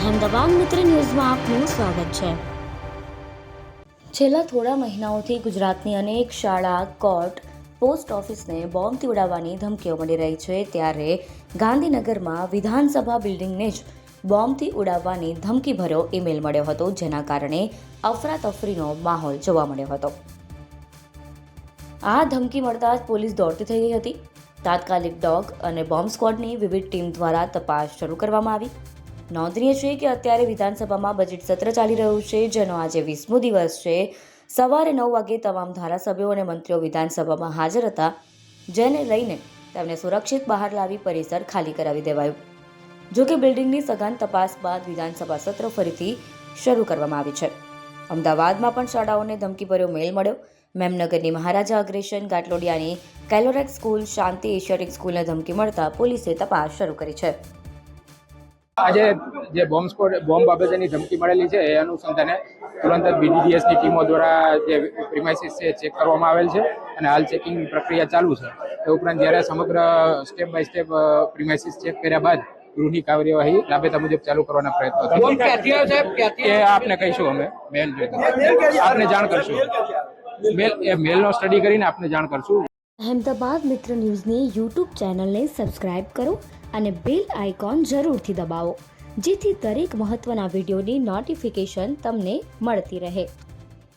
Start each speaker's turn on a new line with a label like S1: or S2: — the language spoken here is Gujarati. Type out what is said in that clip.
S1: અહેમદાબાદ મિત્ર ન્યૂઝમાં આપનું સ્વાગત છે। છેલ્લા થોડા મહિનાઓથી ગુજરાતની અનેક શાળા, કોર્ટ, પોસ્ટ ઓફિસને બોમ્બથી ઉડાવવાની ધમકીઓ મળી રહી છે। ત્યારે ગાંધીનગરમાં વિધાનસભા બિલ્ડિંગને જ બોમ્બથી ઉડાવવાની ધમકીભર્યો ઈમેલ મળ્યો હતો, જેના કારણે અફરાતફરીનો માહોલ જોવા મળ્યો હતો। આ ધમકી મળતા જ પોલીસ દોડતી થઈ ગઈ હતી। તાત્કાલિક ડોગ અને બોમ્બ સ્ક્વોડની વિવિધ ટીમ દ્વારા તપાસ શરૂ કરવામાં આવી। નોંધનીય છે કે અત્યારે વિધાનસભામાં બજેટ સત્ર ચાલી રહ્યું છે, જેનો આજે 20મો દિવસ છે। સવારે 9 વાગે તમામ ધારાસભ્યો અને મંત્રીઓ વિધાનસભામાં હાજર હતા, જેને લઈને તેમને સુરક્ષિત બહાર લાવી પરિસર ખાલી કરાવી દેવાયું। જોકે બિલ્ડિંગની સઘન તપાસ બાદ વિધાનસભા સત્ર ફરીથી શરૂ કરવામાં આવી છે। અમદાવાદમાં પણ શાળાઓને ધમકીભર્યો મેલ મળ્યો। મેમનગરની મહારાજા અગ્રેસન, ગાટલોડિયાની કેલોરેક્સ સ્કૂલ, શાંતિ એશિયાટિક સ્કૂલને ધમકી મળતા પોલીસે તપાસ શરૂ કરી છે।
S2: આજે જે બોમ્બ બાબતેની ધમકી મળેલી છે એ અનુસંધાને તુરંત જ બીડીડીએસની ટીમો દ્વારા જે પ્રિમાઇસીસ છે ચેક કરવામાં આવેલ છે અને હાલ ચેકિંગ પ્રક્રિયા ચાલુ છે। એ ઉપરાંત જ્યારે સમગ્ર step by step premises check કર્યા બાદ ગૃહની કાર્યવાહી રાબેતા મુજબ ચાલુ કરવાના પ્રયત્નો છે। એ આપને કહીશું, અમે મેલ આપને જાણ કરશું। મેલનો સ્ટડી કરીને આપને જાણ કરશું।
S1: અહેમદાબાદ મિત્ર ન્યૂઝની યુટ્યુબ ચેનલને સબસ્ક્રાઇબ કરો અને બેલ આઇકોન જરૂરથી દબાવો, જેથી દરેક મહત્વના વિડીયોની નોટિફિકેશન તમને મળતી રહે।